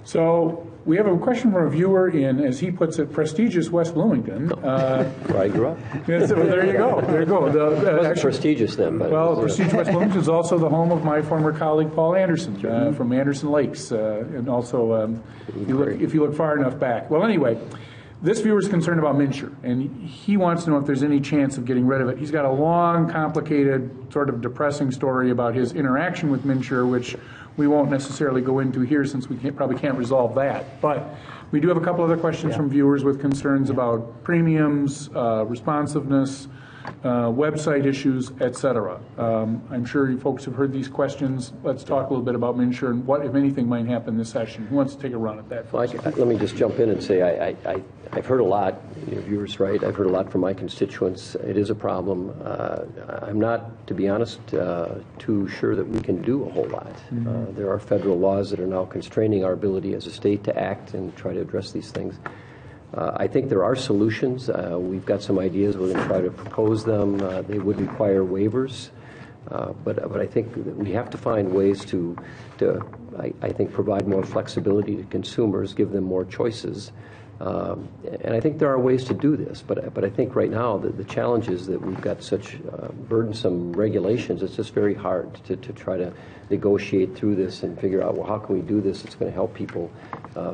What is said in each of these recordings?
So we have a question from a viewer in, as he puts it, prestigious West Bloomington. Where I grew up. Yeah, so there you go. There you go. It wasn't prestigious then, but well, prestigious West Bloomington is also the home of my former colleague Paul Anderson from Anderson Lakes, and also if you look far enough back. Well, anyway. This viewer is concerned about MNsure, and he wants to know if there's any chance of getting rid of it. He's got a long, complicated, sort of depressing story about his interaction with MNsure, which we won't necessarily go into here since we probably can't resolve that. But we do have a couple other questions from viewers with concerns about premiums, responsiveness, website issues, etc. I'm sure you folks have heard these questions. Let's talk a little bit about MNsure and what, if anything, might happen this session. Who wants to take a run at that first? Well, let me just jump in and say I've heard a lot. Your viewers, right? I've heard a lot from my constituents. It is a problem. I'm not, to be honest, too sure that we can do a whole lot. There are federal laws that are now constraining our ability as a state to act and try to address these things. I think there are solutions. We've got some ideas. We're going to try to propose them. They would require waivers, but I think that we have to find ways to I think, provide more flexibility to consumers, give them more choices. And I think there are ways to do this, but I think right now the challenge is that we've got such burdensome regulations. It's just very hard to try to negotiate through this and figure out, well, how can we do this that's going to help people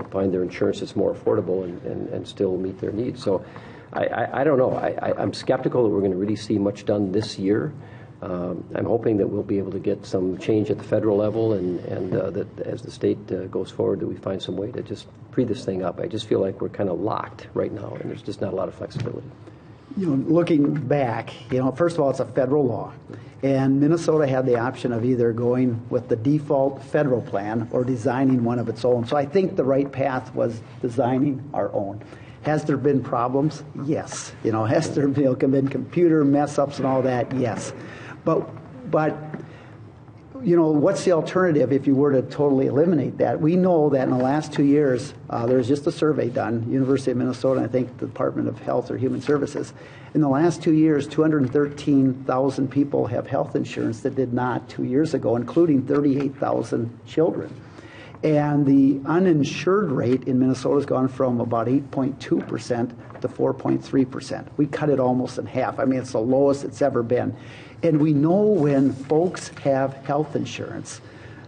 find their insurance that's more affordable and still meet their needs. So I don't know. I'm skeptical that we're going to really see much done this year. I'm hoping that we'll be able to get some change at the federal level and that as the state goes forward that we find some way to just free this thing up. I just feel like we're kind of locked right now and there's just not a lot of flexibility. Looking back, first of all, it's a federal law. And Minnesota had the option of either going with the default federal plan or designing one of its own. So I think the right path was designing our own. Has there been problems? Yes. Has there been computer mess-ups and all that? Yes. But what's the alternative if you were to totally eliminate that? We know that in the last 2 years, there was just a survey done, University of Minnesota, and I think the Department of Health or Human Services. In the last 2 years, 213,000 people have health insurance that did not 2 years ago, including 38,000 children. And the uninsured rate in Minnesota has gone from about 8.2% to 4.3%. We cut it almost in half. I mean, it's the lowest it's ever been. And we know when folks have health insurance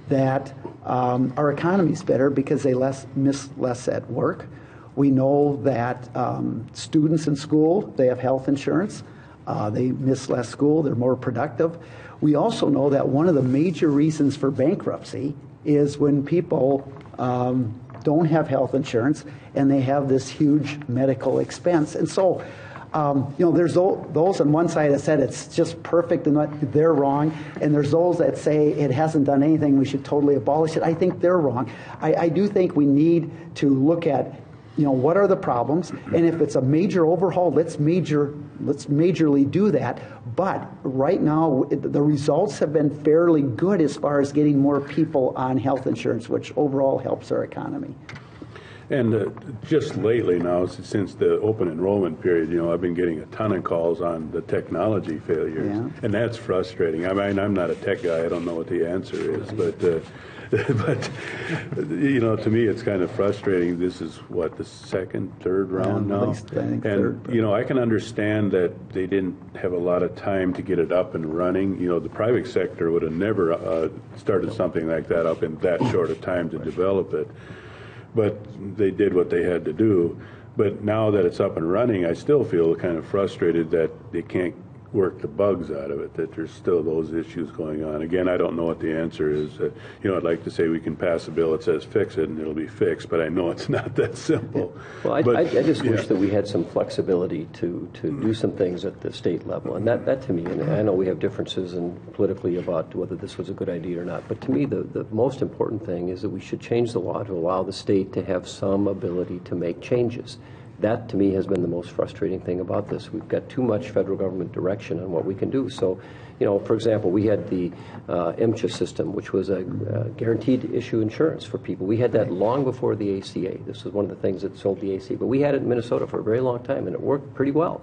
that our economy's better because they miss less at work. We know that students in school, they have health insurance. They miss less school. They're more productive. We also know that one of the major reasons for bankruptcy is when people don't have health insurance and they have this huge medical expense. And so, there's those on one side that said it's just perfect and they're wrong, and there's those that say it hasn't done anything, we should totally abolish it. I think they're wrong. I do think we need to look at what are the problems, and if it's a major overhaul, let's majorly do that. But right now, the results have been fairly good as far as getting more people on health insurance, which overall helps our economy. And just lately now, since the open enrollment period, I've been getting a ton of calls on the technology failures, and that's frustrating. I mean, I'm not a tech guy; I don't know what the answer is, but to me, it's kind of frustrating. This is what, the second, third round now, at least, I think and third, I can understand that they didn't have a lot of time to get it up and running. The private sector would have never started something like that up in that short a time to develop it. But they did what they had to do. But now that it's up and running, I still feel kind of frustrated that they can't work the bugs out of it, that there's still those issues going on. Again, I don't know what the answer is. I'd like to say we can pass a bill that says fix it and it'll be fixed, but I know it's not that simple. Well, I just wish that we had some flexibility to do some things at the state level. And that to me, and I know we have differences politically about whether this was a good idea or not, but to me the most important thing is that we should change the law to allow the state to have some ability to make changes. That, to me, has been the most frustrating thing about this. We've got too much federal government direction on what we can do. So, for example, we had the MCHA system, which was a guaranteed issue insurance for people. We had that long before the ACA. This was one of the things that sold the ACA. But we had it in Minnesota for a very long time, and it worked pretty well.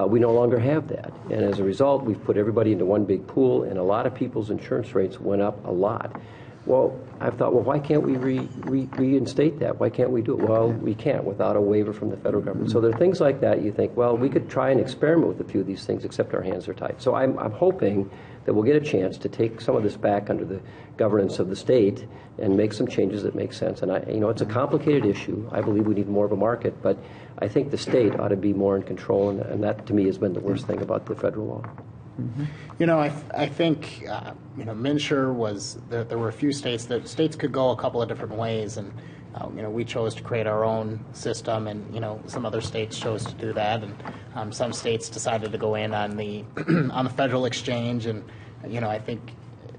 We no longer have that. And as a result, we've put everybody into one big pool, and a lot of people's insurance rates went up a lot. Well, I've thought, well, why can't we reinstate that? Why can't we do it? Well, we can't without a waiver from the federal government. So there are things like that you think, well, we could try and experiment with a few of these things, except our hands are tied. So I'm hoping that we'll get a chance to take some of this back under the governance of the state and make some changes that make sense. And it's a complicated issue. I believe we need more of a market, but I think the state ought to be more in control, and that to me has been the worst thing about the federal law. I think MNsure was there were a few states could go a couple of different ways, and we chose to create our own system, and some other states chose to do that, and some states decided to go in on the on the federal exchange, and I think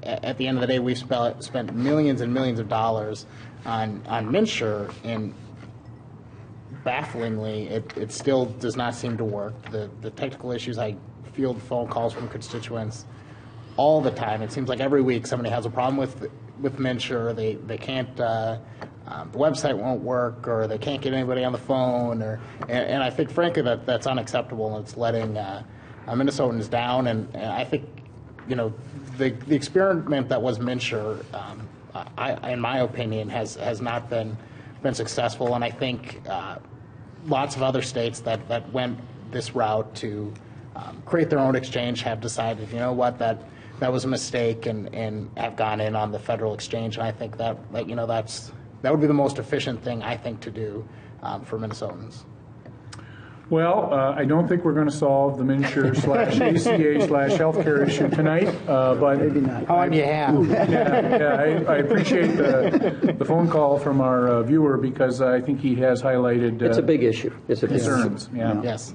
at the end of the day we've spent millions and millions of dollars on MNsure, and bafflingly it still does not seem to work. The technical issues, I field phone calls from constituents all the time. It seems like every week somebody has a problem with MNsure. They can't, the website won't work, or they can't get anybody on the phone, and I think frankly that's unacceptable, and it's letting Minnesotans down. And I think the experiment that was MNsure, in my opinion, has not been successful, and I think lots of other states that went this route to create their own exchange have decided, that was a mistake, and have gone in on the federal exchange. And I think that would be the most efficient thing, I think, to do for Minnesotans. Well, I don't think we're going to solve the MNsure/ACA/healthcare issue tonight, but Maybe not. How long do you have? I appreciate the phone call from our viewer, because I think he has highlighted It's a big issue. It's a big issue. concerns. Yeah. Yes.